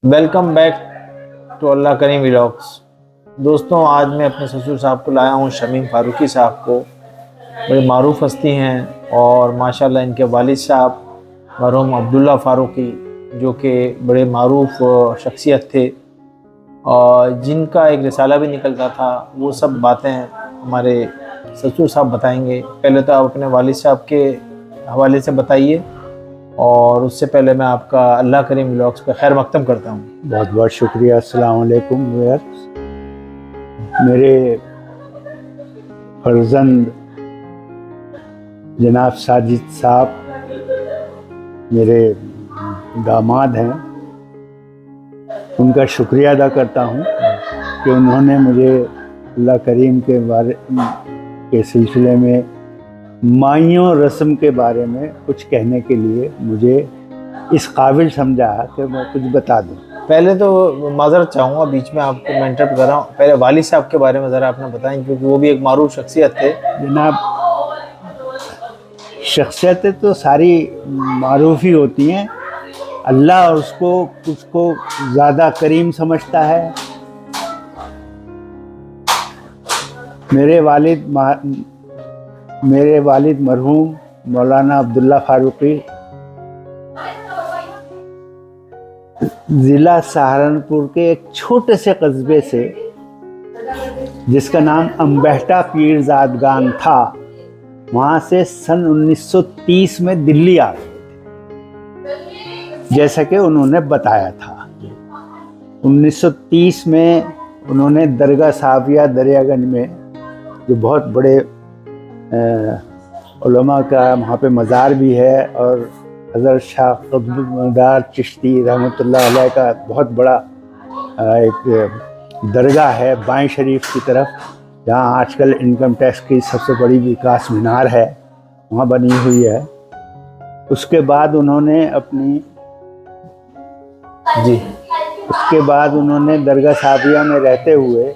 Welcome back to Allah Karim vlogs. दोस्तों, आज मैं अपने ससुर साहब को लाया हूँ, शमीम फारूकी साहब को। बड़े मारूफ हस्ती हैं और माशाल्लाह इनके वालिद साहब मरहूम अब्दुल्ला फारूकी, जो कि बड़े मारूफ शख्सियत थे और जिनका एक रिसाला भी निकलता था। वो सब बातें हमारे ससुर साहब बताएंगे। पहले तो आप अपने वालिद साहब के हवाले से बताइए और उससे पहले मैं आपका अल्लाह करीम व्लॉग्स पे खैर मकदम करता हूँ। बहुत बहुत शुक्रिया। अस्सलाम वालेकुम व्यूअर्स। मेरे फर्जंद जनाब साजिद साहब मेरे दामाद हैं, उनका शुक्रिया अदा करता हूँ कि उन्होंने मुझे अल्लाह करीम के बारे के सिलसिले में माइयों रस्म के बारे में कुछ कहने के लिए मुझे इस काबिल समझा कि मैं कुछ बता दूं। पहले तो माजरत चाहूँगा, बीच में आपको मैं इंटरप्ट कर रहा हूँ। पहले वालिद साहब के बारे में ज़रा आपने बताएं, क्योंकि वो भी एक मारूफ शख्सियत थे। जनाब, शख्सियतें तो सारी मारूफ ही होती हैं। अल्लाह उसको ज़्यादा करीम समझता है। मेरे वालिद मरहूम मौलाना अब्दुल्ला फारूकी ज़िला सहारनपुर के एक छोटे से कस्बे से, जिसका नाम अम्बेहटा पीरजादगान था, वहाँ से सन 1930 में दिल्ली आ गए थे, जैसा कि उन्होंने बताया था। 1930 में उन्होंने दरगाह साफिया दरियागंज में, जो बहुत बड़े उलमा का वहाँ पे मज़ार भी है, और हज़रत शाह क़ुतबुद्दीन चिश्ती रहमतुल्लाह अलैह का बहुत बड़ा एक दरगाह है बाएं शरीफ की तरफ, जहाँ आजकल इनकम टैक्स की सबसे बड़ी विकास मीनार है, वहाँ बनी हुई है। उसके बाद उन्होंने उसके बाद उन्होंने दरगाह साफिया में रहते हुए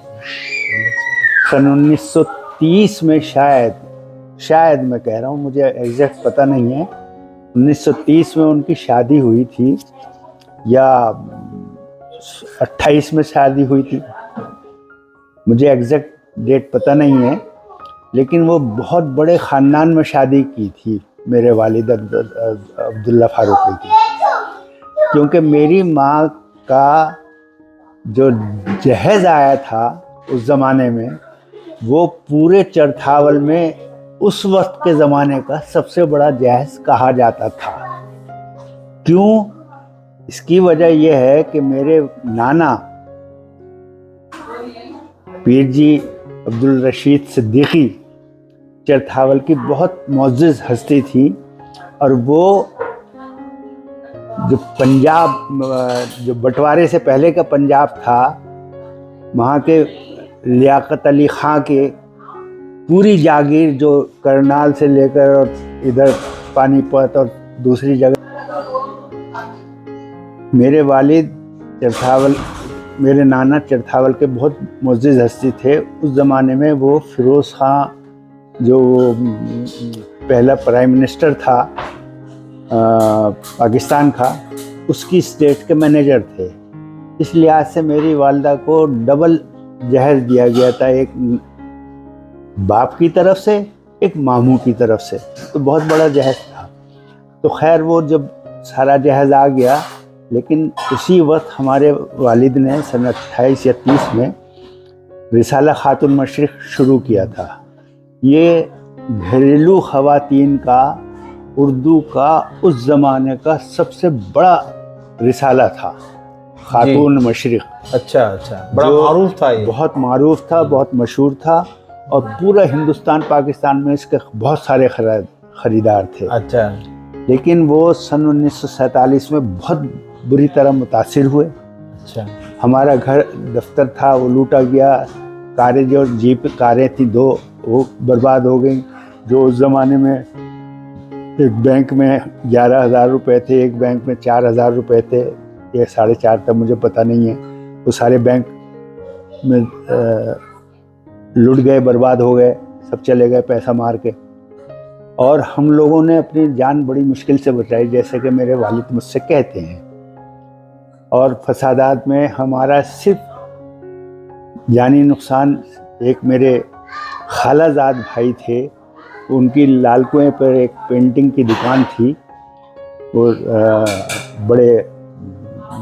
सन 1930 में शायद मैं कह रहा हूँ, मुझे एग्जैक्ट पता नहीं है, 1930 में उनकी शादी हुई थी या 28 में शादी हुई थी, मुझे एग्जैक्ट डेट पता नहीं है। लेकिन वो बहुत बड़े ख़ानदान में शादी की थी मेरे वालिद अब्दुल्ला फारूकी की, क्योंकि मेरी माँ का जो जहेज़ आया था उस ज़माने में, वो पूरे चरथावल में उस वक्त के ज़माने का सबसे बड़ा जहेज़ कहा जाता था। क्यों? इसकी वजह यह है कि मेरे नाना पीर जी अब्दुल रशीद सिद्दीकी चरथावल की बहुत मुअज़्ज़ज़ हस्ती थी, और वो जो पंजाब, जो बंटवारे से पहले का पंजाब था, वहाँ के लियाकत अली ख़ां के पूरी जागीर, जो करनाल से लेकर और इधर पानीपत और दूसरी जगह, मेरे नाना चरथावल के बहुत मुअज़्ज़ज़ हस्ती थे। उस ज़माने में वो फ़िरोज़ ख़ां, जो पहला प्राइम मिनिस्टर था पाकिस्तान का, उसकी स्टेट के मैनेजर थे। इस लिहाज से मेरी वालदा को डबल जहेज़ दिया गया था, एक बाप की तरफ से, एक मामू की तरफ से, तो बहुत बड़ा जहेज़ था। तो खैर, वो जब सारा जहेज़ आ गया, लेकिन उसी वक्त हमारे वालिद ने सन 28 या 30 में रिसाला खातून मशरिक़ शुरू किया था। ये घरेलू ख़वातीन का, उर्दू का उस ज़माने का सबसे बड़ा रिसाला था, खातून मशरिक़। अच्छा, बड़ा मारूफ था ये। बहुत मारूफ था, बहुत मशहूर था, और पूरा हिंदुस्तान पाकिस्तान में इसके बहुत सारे ख़रीदार थे। अच्छा। लेकिन वो सन 1947 में बहुत बुरी तरह मुतासिर हुए। अच्छा। हमारा घर दफ्तर था, वो लूटा गया। कारें, जो जीप कारें थी 2, वो बर्बाद हो गई। जो उस ज़माने में एक बैंक में 11,000 रुपये थे, एक बैंक में 4,000 रुपये थे, या 4.5 था, मुझे पता नहीं है। वो सारे बैंक में लुट गए, बर्बाद हो गए, सब चले गए पैसा मार के। और हम लोगों ने अपनी जान बड़ी मुश्किल से बचाई, जैसे कि मेरे वालिद मुझसे कहते हैं और फसादात में हमारा सिर्फ जानी नुकसान, एक मेरे खालाजाद भाई थे, उनकी लाल कुएं पर एक पेंटिंग की दुकान थी और बड़े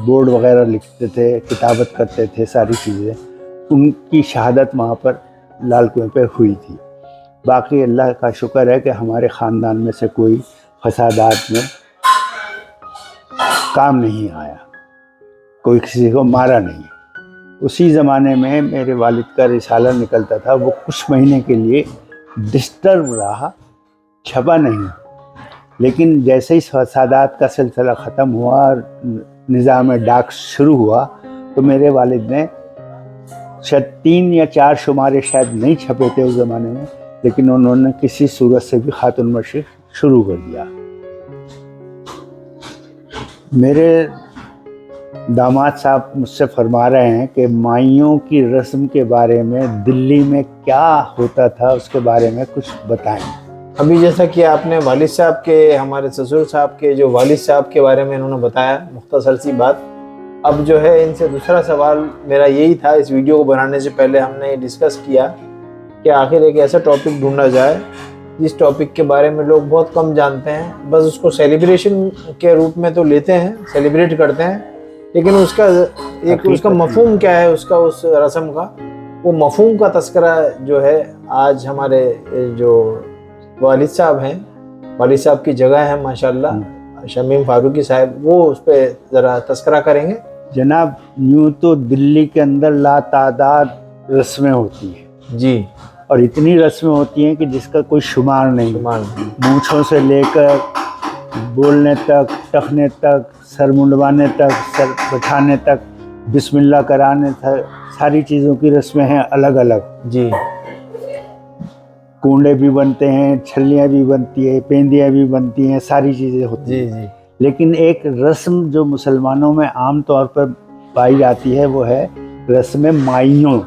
बोर्ड वगैरह लिखते थे, किताबत करते थे, सारी चीज़ें, उनकी शहादत वहाँ पर लाल कुएं पे हुई थी। बाकी अल्लाह का शुक्र है कि हमारे ख़ानदान में से कोई फसादात में काम नहीं आया, कोई किसी को मारा नहीं। उसी ज़माने में मेरे वालिद का रिसाला निकलता था, वो कुछ महीने के लिए डिस्टर्ब रहा, छपा नहीं। लेकिन जैसे ही फसादात का सिलसिला ख़त्म हुआ और निज़ाम डाक शुरू हुआ, तो मेरे वालिद ने शायद 3 या 4 शुमारे शायद नहीं छपे थे उस ज़माने में, लेकिन उन्होंने किसी सूरत से भी खातून मशीक शुरू कर दिया। मेरे दामाद साहब मुझसे फरमा रहे हैं कि माइयों की रस्म के बारे में दिल्ली में क्या होता था उसके बारे में कुछ बताएं। अभी जैसा कि आपने वालिद साहब के, हमारे ससुर साहब के जो वालिद साहब के बारे में इन्होंने बताया मुख्तसर सी बात, अब जो है इनसे दूसरा सवाल मेरा यही था। इस वीडियो को बनाने से पहले हमने डिस्कस किया कि आखिर एक ऐसा टॉपिक ढूंढा जाए जिस टॉपिक के बारे में लोग बहुत कम जानते हैं, बस उसको सेलिब्रेशन के रूप में तो लेते हैं, सेलिब्रेट करते हैं, लेकिन उसका मफहूम क्या है, उसका उस रस्म का वो मफहूम का तस्करा जो है आज हमारे जो वालिद साहब हैं, वालिद साहब की जगह है माशाल्लाह शमीम फारूकी साहब, वो उस पर ज़रा तस्करा करेंगे। जनाब, यूँ तो दिल्ली के अंदर लातादाद रस्में होती हैं जी, और इतनी रस्में होती हैं कि जिसका कोई शुमार नहीं। मूँछों से लेकर बोलने तक, टखने तक, सर मुंडवाने तक, सर बैठाने तक, बिस्मिल्लाह कराने तक, सारी चीज़ों की रस्में हैं अलग अलग जी। कूंडे भी बनते हैं, छल्लियाँ भी बनती है, पेंदियाँ भी बनती हैं, सारी चीज़ें होती जी हैं। जी। लेकिन एक रस्म जो मुसलमानों में आम तौर पर पाई जाती है वो है रस्म माइयों,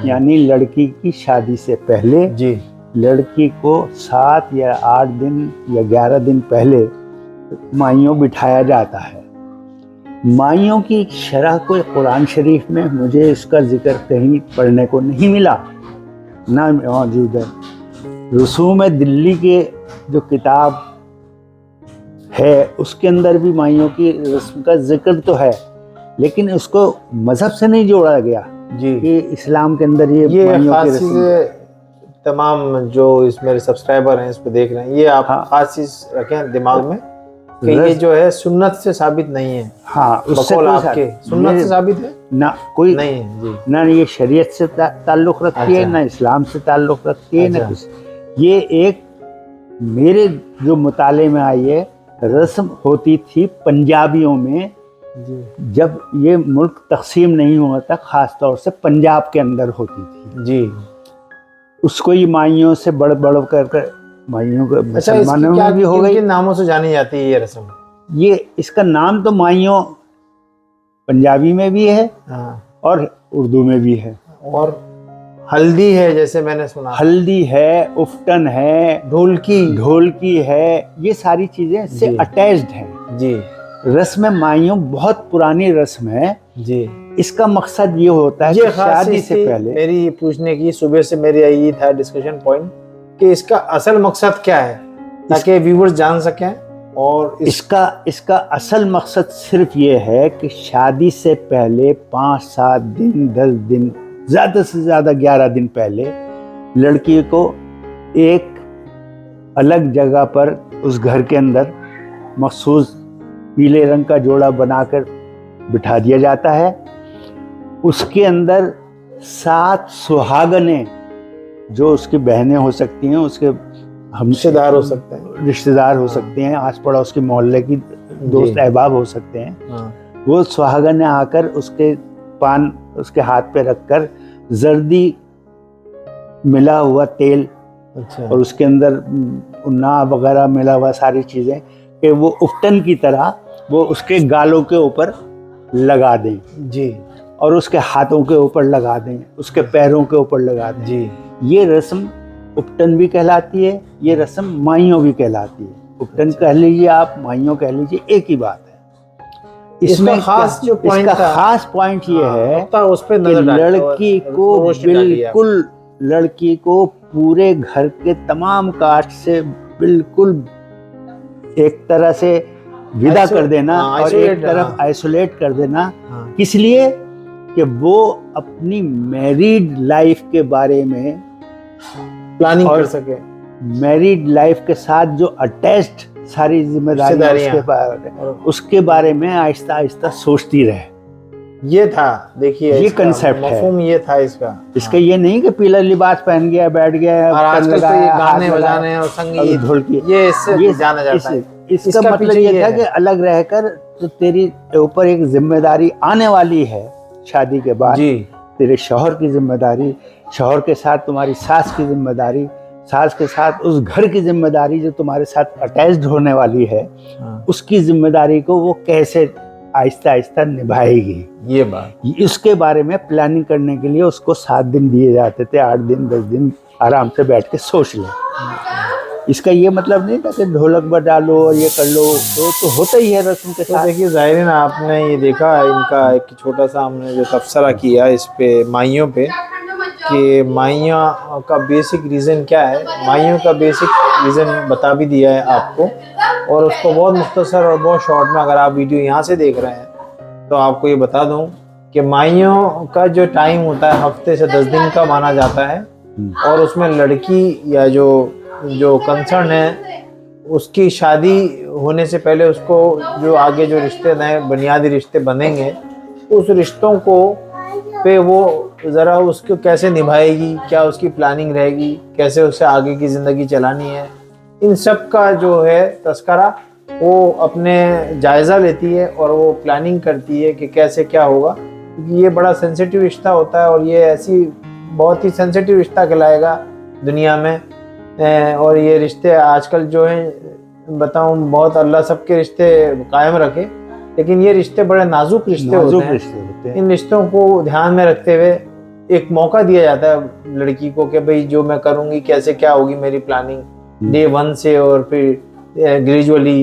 यानी लड़की की शादी से पहले जी लड़की को 7 या 8 दिन या 11 दिन पहले माइयों बिठाया जाता है। माइयों की शरह कोई कुरान शरीफ में मुझे इसका जिक्र कहीं पढ़ने को नहीं मिला, ना मौजूद है। रसूम दिल्ली के जो किताब है उसके अंदर भी माइयों की रस्म का जिक्र तो है, लेकिन उसको मजहब से नहीं जोड़ा गया जी कि इस्लाम के अंदर ये माइयों खास की चीज़ रस्म। तमाम जो इस मेरे सब्सक्राइबर हैं इस पे देख रहे हैं, ये आप हाँ। खास चीज़ रखें दिमाग में कि ये जो है सुन्नत से साबित नहीं है। हाँ, उससे बकौल कोई आपके सुन्नत से साबित है ना, कोई नहीं है जी। ना ये शरीयत से ताल्लुक़ रखती है, अच्छा। ना इस्लाम से ताल्लुक़ रखती है, ना अच्छा। कुछ। ये एक मेरे जो मुताले में आई है रस्म होती थी पंजाबियों में, जी जब ये मुल्क तकसीम नहीं हुआ था, ख़ास तौर से पंजाब के अंदर होती थी। जी। उसको ये माइयों से बढ़ कर माइयों को अच्छा, मुसलमानों में भी हो गई। किन नामों से जानी जाती है ये रस्म? ये इसका नाम तो माइयों पंजाबी में भी है हाँ, और उर्दू में भी है। और हल्दी है जैसे मैंने सुना, हल्दी है, उफ्टन है, ढोलकी है, ये सारी चीज़ें इससे जी। अटैच्ड हैं। जी रस्म माइयों बहुत पुरानी रस्म है। जी। इसका मकसद ये होता है ये कि शादी से पहले मेरी पूछने की सुबह से मेरी यही था डिस्कशन पॉइंट कि इसका असल मकसद क्या है, ताकि व्यूअर्स जान सकें। और इसका असल मकसद सिर्फ ये है कि शादी से पहले 5-7 दिन, 10 दिन, ज़्यादा से ज़्यादा 11 दिन पहले लड़की को एक अलग जगह पर उस घर के अंदर मखसूस पीले रंग का जोड़ा बनाकर बिठा दिया जाता है। उसके अंदर 7 सुहागनें, जो उसकी बहनें हो सकती हैं, उसके रिश्तेदार हो सकते हैं, रिश्तेदार हो सकते हैं, आस पड़ोस के मोहल्ले की दोस्त अहबाब हो सकते हैं। हाँ। वो सुहागनें आकर उसके पान उसके हाथ पे रखकर जर्दी मिला हुआ तेल, अच्छा, और उसके अंदर उन्ना वगैरह मिला हुआ सारी चीज़ें, कि वो उफ्टन की तरह वो उसके गालों के ऊपर लगा दें जी, और उसके हाथों के ऊपर लगा दें, उसके पैरों के ऊपर लगा दें। जी। ये रस्म उफ्टन भी कहलाती है, ये रस्म माइयों भी कहलाती है। उफ्टन कह लीजिए आप, माइयों कह लीजिए, एक ही बात है। इसमें खास जो पॉइंट इसका था, खास पॉइंट ये है उस पे कि नजर डाली लड़की और को रोशनी डाली है। बिल्कुल, लड़की को पूरे घर के तमाम कास्ट से बिल्कुल एक तरह से विदा कर देना और एक तरफ आइसोलेट कर देना। किस लिए? कि वो अपनी मैरिड लाइफ के बारे में प्लानिंग कर सके, मैरिड लाइफ के साथ जो अटैच्ड सारी जिम्मेदारियां उसके बारे में आहिस्ता आहिस्ता सोचती रहे। ये था, देखिए ये कंसेप्ट है, मफ़हूम ये था इसका। ये नहीं कि पीला लिबास पहन गया, बैठ गया और आजकल तो ये गाने बजाने और संगीत, ढोलकी, ये इससे जाना जाता है। इसका मतलब ये था कि अलग रहकर तो तेरी ऊपर एक जिम्मेदारी आने वाली है शादी के बाद जी। तेरे शौहर की जिम्मेदारी, शौहर के साथ तुम्हारी सास की जिम्मेदारी, सास के साथ उस घर की जिम्मेदारी जो तुम्हारे साथ अटैच्ड होने वाली है, उसकी जिम्मेदारी को वो कैसे आहिस्ता आहिस्ता निभाएगी। ये बात, इसके बारे में प्लानिंग करने के लिए उसको 7 दिन दिए जाते थे, 8 दिन 10 दिन आराम से बैठ के सोच ले। इसका ये मतलब नहीं था कि ढोलक बजा लो और ये कर लो, तो होता ही है रस्म के साथ। देखिए ज़ाहिर ना, आपने ये देखा इनका एक छोटा सा हमने जो तबसरा किया इस पे माइयों पे, कि माइयाँ का बेसिक रीज़न क्या है, माइयों का बेसिक रीज़न बता भी दिया है आपको, और उसको बहुत मुख्तसर और बहुत शॉर्ट में, अगर आप वीडियो यहाँ से देख रहे हैं तो आपको ये बता दूँ कि माइयों का जो टाइम होता है हफ्ते से 10 दिन का माना जाता है, और उसमें लड़की या जो कंसर्न है उसकी शादी होने से पहले उसको जो आगे जो रिश्ते नए बुनियादी रिश्ते बनेंगे, उस रिश्तों को पे वो ज़रा उसको कैसे निभाएगी, क्या उसकी प्लानिंग रहेगी, कैसे उसे आगे की ज़िंदगी चलानी है, इन सब का जो है तस्करा वो अपने जायज़ा लेती है और वो प्लानिंग करती है कि कैसे क्या होगा, क्योंकि ये बड़ा सेंसिटिव रिश्ता होता है और ये ऐसी बहुत ही सेंसिटिव रिश्ता कहलाएगा दुनिया में। और ये रिश्ते आजकल जो हैं बताऊं, बहुत अल्लाह सबके रिश्ते कायम रखे, लेकिन ये रिश्ते बड़े नाजुक रिश्ते होते हैं। इन रिश्तों को ध्यान में रखते हुए एक मौका दिया जाता है लड़की को कि भाई जो मैं करूँगी कैसे क्या होगी मेरी प्लानिंग डे 1 से, और फिर ग्रेजुअली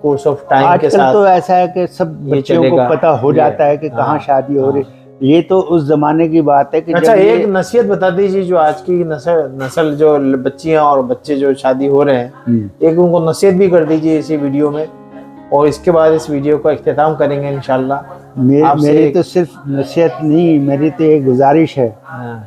कोर्स ऑफ टाइम के साथ। तो ऐसा है कि सब बच्चों को पता हो जाता है कि कहाँ शादी हो रही। ये तो उस जमाने की बात है कि अच्छा, एक नसीहत बता दीजिए जो आज की नस्ल जो बच्चियां और बच्चे जो शादी हो रहे हैं, एक उनको नसीहत भी कर दीजिए इसी वीडियो में, और इसके बाद इस वीडियो का इख्तिताम करेंगे इंशाल्लाह। मेरी तो सिर्फ नसीहत नहीं, मेरी तो एक गुजारिश है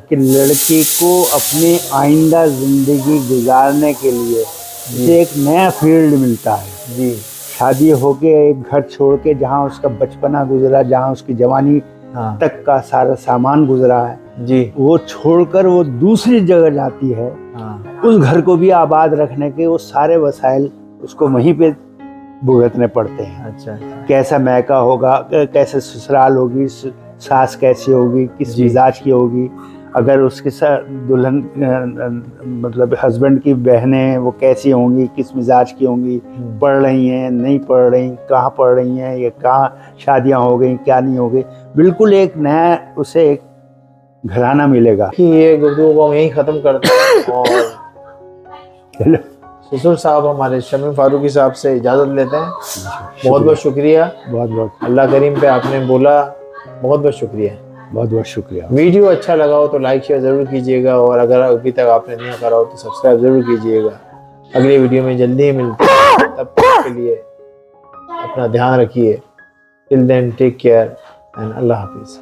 कि लड़की को अपनी आइंदा जिंदगी गुजारने के लिए एक नया फील्ड मिलता है जी। शादी होके एक घर छोड़ के जहाँ उसका बचपना गुजरा, जहाँ उसकी जवानी तक का सारा सामान गुजरा है जी, वो छोड़कर वो दूसरी जगह जाती है। उस घर को भी आबाद रखने के वो सारे वसाइल उसको वहीं पे भुगतने पड़ते हैं। अच्छा, कैसा मैका होगा, कैसे ससुराल होगी, सास कैसी होगी, किस मिजाज की होगी, अगर उसके साथ दुल्हन मतलब हस्बैंड की बहनें वो कैसी होंगी, किस मिजाज की होंगी, पढ़ रही हैं नहीं पढ़ रही, कहाँ पढ़ रही हैं, या कहाँ शादियाँ हो गई क्या नहीं हो गई, बिल्कुल एक नया उसे एक घराना मिलेगा। कि ये गुफ्तगू को हम यहीं ख़त्म करते हैं और ससुर साहब हमारे शमीम फारूकी साहब से इजाज़त लेते हैं। बहुत बहुत शुक्रिया, बहुत बहुत अल्लाह करीम पे आपने बोला, बहुत बहुत शुक्रिया, बहुत बहुत शुक्रिया। वीडियो अच्छा लगा हो तो लाइक शेयर ज़रूर कीजिएगा, और अगर अभी तक आपने नहीं करा हो तो सब्सक्राइब ज़रूर कीजिएगा। अगली वीडियो में जल्दी ही मिलते हैं, तब तक के लिए अपना ध्यान रखिए। Till then take care and अल्लाह हाफिज़।